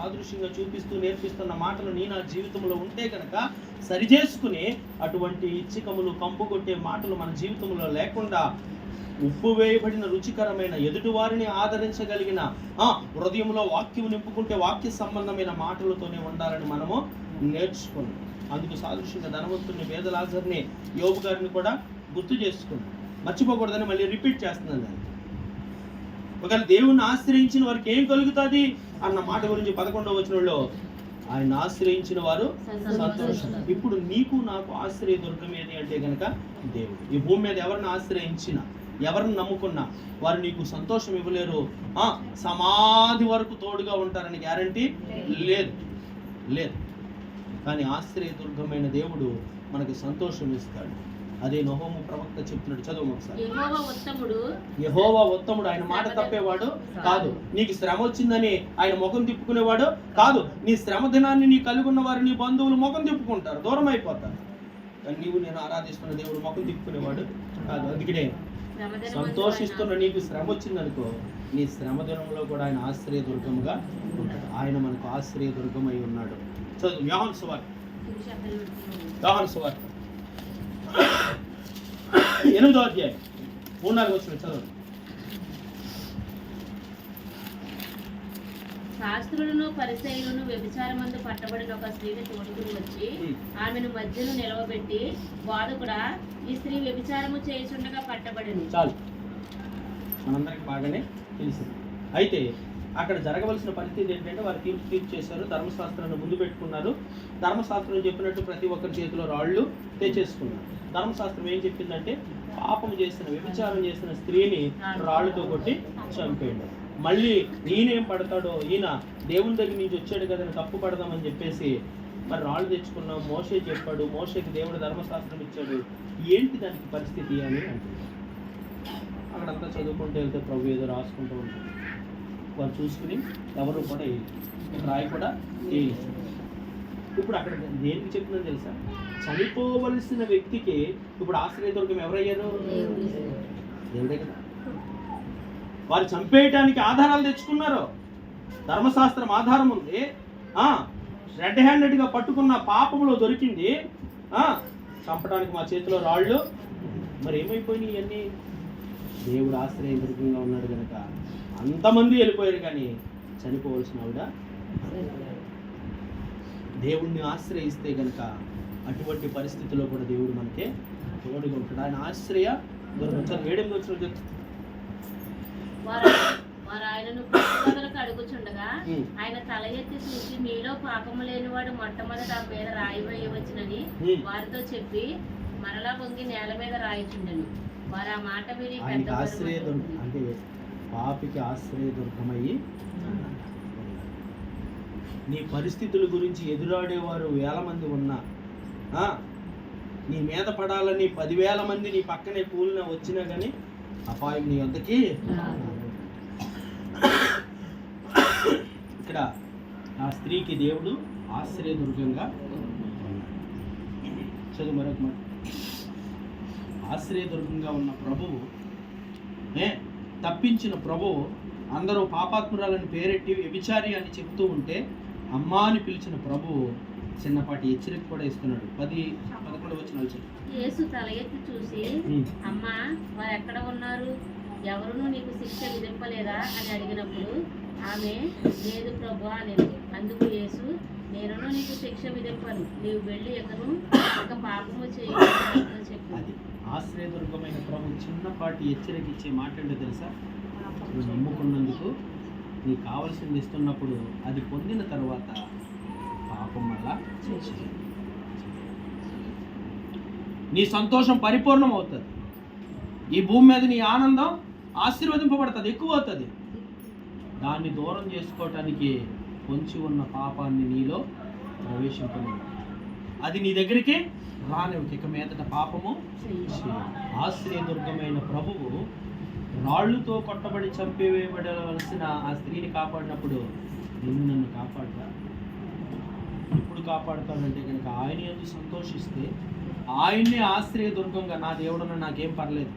సాదృశ్యంగా చూపిస్తూ నేర్పిస్తున్న మాటలు నా జీవితంలో ఉంటే కనుక సరిచేసుకుని అటువంటి ఇచ్చికములు కంపు కొట్టే మాటలు మన జీవితంలో లేకుండా ఉప్పు వేయబడిన రుచికరమైన ఎదుటివారిని ఆదరించగలిగిన హృదయంలో వాక్యం నింపుకుంటే వాక్య సంబంధమైన మాటలతోనే ఉండాలని మనము నేర్చుకున్నాం. అందుకు సాదృశ్యంగా ధనవంతుని వేదలాజర్ని యోబు గారిని కూడా గుర్తు చేసుకున్నాం. మర్చిపోకూడదని మళ్ళీ రిపీట్ చేస్తున్నాను. దాన్ని ఒకవేళ దేవుణ్ణి ఆశ్రయించిన వారికి ఏం కలుగుతుంది అన్న మాట గురించి 11వ వచనంలో ఆయన ఆశ్రయించిన వారు సంతోషం. ఇప్పుడు నీకు నాకు ఆశ్రయ దుర్గం ఏది అంటే కనుక దేవుడు. ఈ భూమి మీద ఎవరిని ఆశ్రయించినా ఎవరిని నమ్ముకున్నా వారు నీకు సంతోషం ఇవ్వలేరు, సమాధి వరకు తోడుగా ఉంటారని గ్యారంటీ లేదు. కానీ ఆశ్రయ దుర్గమైన దేవుడు మనకి సంతోషం ఇస్తాడు. అదే నహోము ప్రవక్త చెప్తున్నాడు. చదువు ఒకసారి. యెహోవా ఉత్తముడు, ఆయన మాట తప్పేవాడు కాదు. నీకు శ్రమ వచ్చిందని ఆయన ముఖం తిప్పుకునేవాడు కాదు. నీ శ్రమ దినాన్ని నీ కలిగి ఉన్న వారు నీ బంధువులు ముఖం తిప్పుకుంటారు, దూరం అయిపోతారు. కానీ నీవు నేను ఆరాధిస్తున్న దేవుడు ముఖం తిప్పుకునేవాడు కాదు. అందుకనే సంతోషిస్తున్న నీకు శ్రమ వచ్చిందనుకో, నీ శ్రమ దినంలో కూడా ఆయన ఆశ్రయ దుర్గముగా ఉంటాడు. ఆయన మనకు ఆశ్రయ దుర్గం అయి ఉన్నాడు. చదువు యోహాను సువార్త 8వ అధ్యాయం 3-4 వచనం చదువు. శాస్త్రులను పరిసయ్యులను వ్యభిచారమందు పట్టబడిన ఒక స్త్రీని తోడుకుని వచ్చి ఆమెను మధ్యలో నిలవబెట్టి, బోధకుడా, ఈ స్త్రీ వ్యభిచారము చేయుచుండగా పట్టబడింది. చాలు, మనందరికి బాగానే తెలిసింది. అయితే అక్కడ జరగవలసిన పరిస్థితి ఏంటంటే వారు తీర్పు చేశారు, ధర్మశాస్త్రాన్ని ముందు పెట్టుకున్నారు. ధర్మశాస్త్రం చెప్పినట్టు ప్రతి ఒక్కరి చేతిలో రాళ్ళు తెచ్చేసుకున్నారు. ధర్మశాస్త్రం ఏం చెప్పిందంటే పాపం చేసిన వ్యభిచారం చేసిన స్త్రీని రాళ్ళతో కొట్టి చంపేయండి. మళ్ళీ ఈయనేం పడతాడో, ఈయన దేవుని దగ్గర నుంచి వచ్చాడు కదా తప్పు పడదామని చెప్పేసి మరి రాళ్ళు తెచ్చుకున్నాం. మోషే చెప్పాడు, మోషేకి దేవుడు ధర్మశాస్త్రం ఇచ్చాడు, ఏంటి దానికి పరిస్థితి అని అంటున్నాడు. అక్కడంతా చదువుకుంటూ వెళ్తే ప్రభు ఏదో రాసుకుంటూ ఉంటాడు. వారు చూసుకుని ఎవరు కూడా రాయి కూడా వేయలేదు. ఇప్పుడు అక్కడ దేనికి చెప్తుందని తెలుసా? చనిపోవలసిన వ్యక్తికి ఇప్పుడు ఆశ్రయ దుర్గం ఎవరయ్యారు? దేవుడే కదా. వారు చంపేయటానికి ఆధారాలు తెచ్చుకున్నారు. ధర్మశాస్త్రం ఆధారం ఉంది. రెడ్ హ్యాండెడ్గా పట్టుకున్న పాపంలో దొరికింది. చంపడానికి మా చేతిలో రాళ్ళు. మరి ఏమైపోయినాయి ఇవన్నీ? దేవుడు ఆశ్రయ దుర్గంగా ఉన్నాడు కనుక అంతమంది వెళ్ళిపోయారు, కానీ చనిపోవలసిన ఆవిడ దేవుణ్ణి ఆశ్రయిస్తే కనుక అటువంటి పరిస్థితుల్లో కూడా దేవుడు మనకే తోడుగా ఉంటాడు. ఆయన ఆశ్రయ దుర్గం. 7వ వచనం వారు ఆయనను ప్రతిపదలకు అడుగుచుండగా ఆయన తల ఎత్తి చూసి, మీలో పాపము లేనివాడు మొట్టమొదట ఆ మీద రాయి వేయవచ్చునని వారితో చెప్పి మరలా పొంగి నేల మీద రాయిచుండెను. వారు ఆ మాట విని ఆశ్రయ దుర్గం అంటే పాపికి ఆశ్రయ దుర్గమయ్యి నీ పరిస్థితుల గురించి ఎదురాడేవారు 1000 మంది ఉన్నా, నీ మీద పడాలని 10,000 మంది నీ పక్కనే కూలిన వచ్చినా కానీ అపాయం నీ వద్దకి. ఇక్కడ ఆ స్త్రీకి దేవుడు ఆశ్రయ దుర్గంగా చదువు మరొక మాట. ఆశ్రయ దుర్గంగా ఉన్న ప్రభువు, తప్పించిన ప్రభువు అందరూ పాపాత్మురాలని పేరెట్టి వ్యభిచారి అని చెప్తూ ఉంటే అమ్మా అని పిలిచిన ప్రభువు చిన్నపాటి హెచ్చరిక కూడా ఇస్తున్నాడు. 10-11 వచనాలు. యేసు తల ఎత్తి చూసి, అమ్మా, వారు ఎక్కడ ఉన్నారు? ఎవరునూ నీకు శిక్ష విధింపలేదా అని అడిగినప్పుడు ఆమె, లేదు ప్రభువా అనేది. అందుకు యేసు, నేనును నీకు శిక్ష విధింపను, నీవు వెళ్ళి ఇక పాపము చేయని చెప్పు. ఆశ్రయ దుర్గమైన ప్రభు చిన్నపాటి హెచ్చరిక ఇచ్చే మాట ఏంటో తెలుసా? నువ్వు నమ్ముకున్నందుకు నీకు కావలసింది ఇస్తున్నప్పుడు అది పొందిన తర్వాత పాపం వల్ల నీ సంతోషం పరిపూర్ణం అవుతుంది. ఈ భూమి మీద నీ ఆనందం ఆశీర్వదింపబడుతుంది, ఎక్కువ అవుతుంది. దాన్ని దూరం చేసుకోవటానికి పొంచి ఉన్న పాపాన్ని నీలో ప్రవేశింపలేదు. అది నీ దగ్గరికి రాలేవు. ఇక మీదట పాపము. ఆశ్రయ దుర్గమైన ప్రభువు రాళ్లుతో కొట్టబడి చంపివేయబడవలసిన ఆ స్త్రీని కాపాడినప్పుడు నన్ను కాపాడతా. ఎప్పుడు కాపాడుతాడంటే కనుక ఆయన యందు సంతోషిస్తే, ఆయన్నే ఆశ్రయ దుర్గంగా నా దేవుడున్న నాకేం పర్లేదు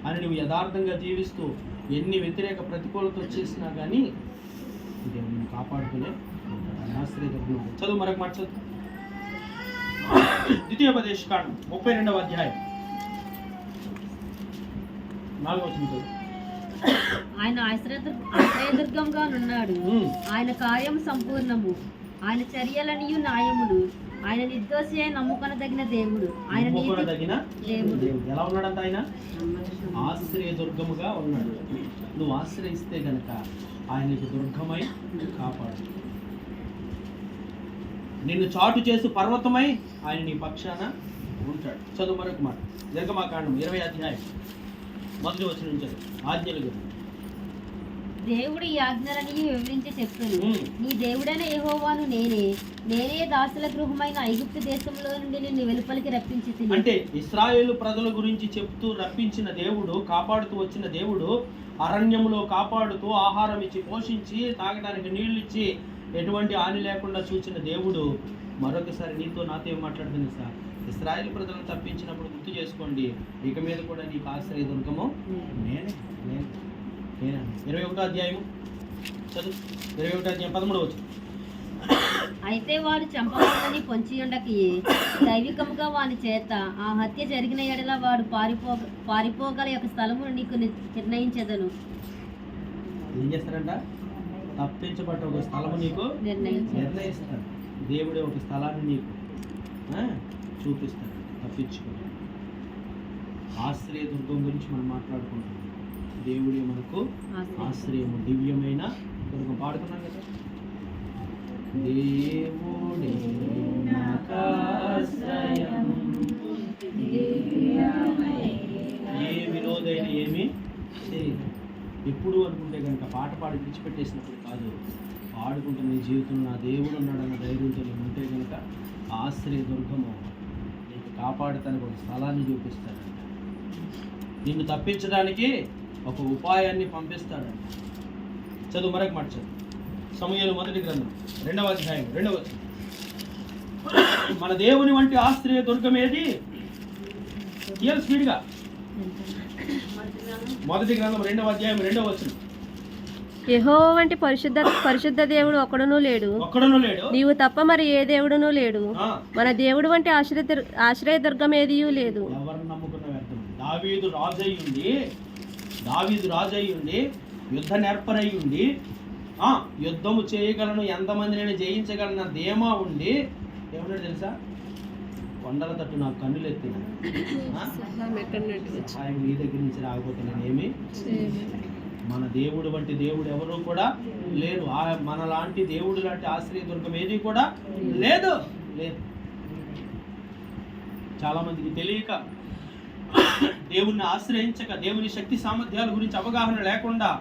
అని నువ్వు యథార్థంగా జీవిస్తూ ఎన్ని వ్యతిరేక ప్రతికూలత వచ్చేసినా కానీ దేవుడు నిన్ను కాపాడుతూనే ఉంటాడు. ఆయన ఆశ్రయదుర్గం. చదువు మరొక మాట చదువు. ద్వితీయోపదేశకాండం 32వ అధ్యాయం 4వ వచనం చదువు. ఆయన ఆశ్రయదుర్గంగా ఉన్నాడు. ఆయన కార్యం సంపూర్ణము, ఆయన చర్యలనియు న్యాయములు. ఆయన నిర్దోషి అయిన నమ్ముకొనదగిన దేవుడు. ఆయన నమ్ముకొనదగిన దేవుడు. దేవుడు. ఎలా ఉన్నాడంట ఆయన? ఆశ్రయదుర్గముగా ఉన్నాడు. నువ్వు ఆశ్రయిస్తే గనక ఆయన నీకు దుర్గమై కాపాడు. నిన్ను చాటు చేసి పర్వతమై ఆయన నీ పక్షాన ఉంటాడు. చదువు మరొక మాట. నిర్గమాకాండం 20వ అధ్యాయం 1వ వచనం నుంచి ఆజ్ఞలు గురించి. దేవుడి ఈ ఆజ్ఞలని వివరించి చెప్తాను. నీ దేవుడైన యెహోవాను నేనే దాసుల గృహమైన ఐగుప్తు దేశంలో నుండి నిన్ను వెలుపలికి రప్పించి తిని. అంటే ఇశ్రాయేలు ప్రజల గురించి చెప్తూ రప్పించిన దేవుడు, కాపాడుతూ వచ్చిన దేవుడు, అరణ్యంలో కాపాడుతూ ఆహారం ఇచ్చి పోషించి తాగడానికి నీళ్లు ఇచ్చి ఎటువంటి హాని లేకుండా చూసిన దేవుడు మరొకసారి నీతో నాతో ఏం మాట్లాడుతుంది సార్? ఇశ్రాయేలు ప్రజలను తప్పించినప్పుడు గుర్తు చేసుకోండి, ఇక మీద కూడా నీకు ఆశ్రయ దుర్గము నేనే. 21వ అధ్యాయం చదువు. 21వ అధ్యాయం 13వ వచనం. అయితే వాడు చంపవాలని పొంచి ఉండకి దైవికముగా వాని చేత ఆ హత్య జరిగిన ఎడల వాడు పారిపోగల యొక్క స్థలమును నీకు నిర్ణయించెదను. ఏం చేస్తారంట? తప్పించబట్ట ఒక స్థలము నీకు నిర్ణయిస్తాడు. దేవుడే ఒక స్థలాన్ని నీకు చూపిస్తాడు. తప్పించుకుంటాడు. ఆశ్రయ దుర్గం గురించి మనం మాట్లాడుకుంటాం. దేవుడే మనకు ఆశ్రయము, దివ్యమైన దుర్గం. పాడుకున్నాం కదా, దేవుడే నాకాశ్రయం, ఏ విరోధైన ఏమి చేయదు. ఎప్పుడు అనుకుంటే కనుక పాట పాడి విడిచిపెట్టేసినప్పుడు కాదు, పాడుకుంటున్న నీ జీవితంలో నా దేవుడు ఉన్నాడన్న ధైర్యంతో నేను ఉంటే కనుక ఆశ్రయ దుర్గము నీకు కాపాడుతానికి ఒక స్థలాన్ని చూపిస్తాడంట. నిన్ను తప్పించడానికి ఒక ఉపాయాన్ని పంపిస్తాడంట. చదువు మరొక మాట చదువు. సమూయేలు మొదటి గ్రంథం 2వ అధ్యాయం 2వ వచనం. మన దేవుని వంటి ఆశ్రయ దుర్గం ఏది? స్పీడ్గా. మొదటి గ్రంథం 2వ అధ్యాయం 2వ వచనం. యెహోవా వంటి పరిశుద్ధ దేవుడు ఒక్కడునూ లేడు. నీవు తప్ప మరి ఏ దేవుడునూ లేడు. మన దేవుడు వంటి ఆశ్రయ దుర్గం ఏదియూ లేదు. ఎవరు నమ్ముకున్న వ్యర్థం. దావీదు రాజై ఉండి యుద్ధ నేర్పరై ఉండి యుద్ధము చేయగలను, ఎంతమందిని జయించగలన ధీమా ఉండి ఏమన్నాడు తెలుసా? కొండల తట్టు నాకు కన్నులు ఎత్తిన సహాయం నీ దగ్గర నుంచి రాకపోతే నేనేమి. మన దేవుడు వంటి దేవుడు ఎవరు కూడా లేరు. మన లాంటి దేవుడు లాంటి ఆశ్రయ దుర్గం ఏది కూడా లేదు. చాలా మందికి తెలియక, దేవుణ్ణి ఆశ్రయించక, దేవుని శక్తి సామర్థ్యాల గురించి అవగాహన లేకుండా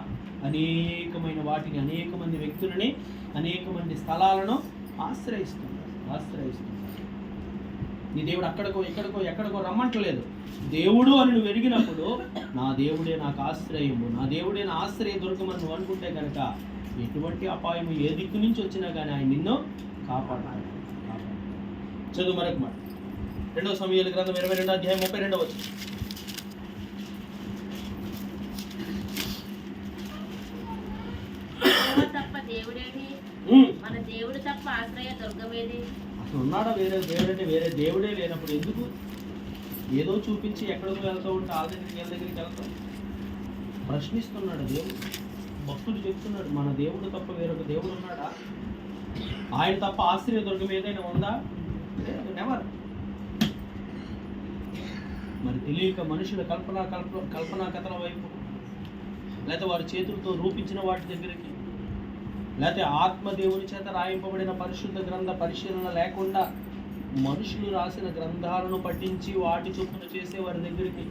అనేకమైన వాటిని, అనేక మంది వ్యక్తులని, అనేక మంది స్థలాలను ఆశ్రయిస్తున్నారు. నీ దేవుడు ఎక్కడికో రమ్మంటలేదు. దేవుడు అని నువ్వు ఎరిగినప్పుడు నా దేవుడే నాకు ఆశ్రయము, నా దేవుడే నా ఆశ్రయ దుర్గమని నువ్వు అనుకుంటే కనుక ఎటువంటి అపాయము ఏ దిక్కు నుంచి వచ్చినా కానీ ఆయన నిన్ను కాపాడాలి. చదువు మరొక మాట. 2వ సమూయేలు గ్రంథం 22వ అధ్యాయం 32వ వచనం. మన దేవుడు తప్ప ఆశ్రయ దుర్గమేది? అసలు ఉన్నాడా వేరే దేవుడంటే? వేరే దేవుడే లేనప్పుడు ఎందుకు ఏదో చూపించి ఎక్కడికి వెళ్తూ ఉంటే ఆ దగ్గరికి వెళ్తాం? ప్రశ్నిస్తున్నాడు దేవుడు. భక్తుడు చెప్తున్నాడు, మన దేవుడు తప్ప వేరొక దేవుడు ఉన్నాడా? ఆయన తప్ప ఆశ్రయ దుర్గం ఏదైనా ఉందా? నెవర్. మరి తెలియక మనుషుల కల్పనా కథల వైపు, లేకపోతే వారి చేతులతో రూపించిన వాటి దగ్గరికి, లేకపోతే ఆత్మదేవుని చేత రాయింపబడిన పరిశుద్ధ గ్రంథ పరిశీలన లేకుండా మనుషులు రాసిన గ్రంథాలను పఠించి వాటి చొప్పున చేసే వారి దగ్గరికి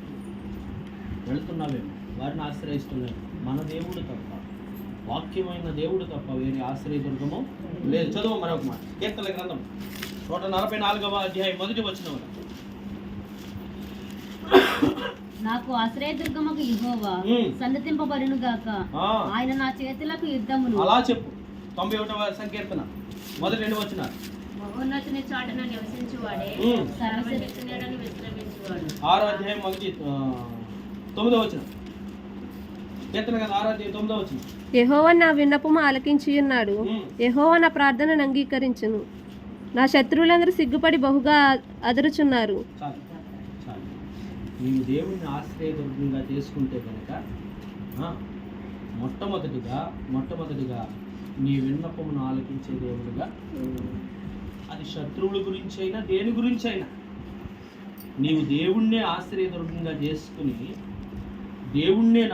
వెళుతున్నావేమో, వారిని ఆశ్రయిస్తున్నాము. మన దేవుడు తప్ప, వాక్యమైన దేవుడు తప్ప వేరే ఆశ్రయ దుర్గము లేదు. చదువు మరొక మాట. కీర్తనల గ్రంథం 144వ అధ్యాయం 1వ వచనం. నాకు ఆశ్రయ దుర్గముకు యెహోవా సన్నతింపబడును గాక. ఆయన నా చేతులకు యుద్ధమును. అలా చెప్పు. 91వ సంకీర్తన 1-2 వచనాలు. మహోన్నతుని చాటున నివసించువాడే సర్వశక్తి నీడను విశ్రమించువాడు. 6వ అధ్యాయం 9వ వచనం. కీర్తన కదా 6వ అధ్యాయం 9వ వచనం. యెహోవా నా విన్నపము ఆలకించి ఉన్నాడు. యెహోవా నా ప్రార్థనను అంగీకరించును. నా శత్రువులందరూ సిగ్గుపడి బహుగా అదరుచున్నారు. చాలు చాలు. నీవు దేవుణ్ణి ఆశ్రయదుర్గంగా చేసుకుంటే కనుక మొట్టమొదటిగా నీ విన్నపమును ఆలకించే దేవుడుగా, అది శత్రువుల గురించి అయినా దేని గురించి అయినా నీవు దేవుణ్ణే ఆశ్రయదుర్గంగా చేసుకుని దేవుణ్ణే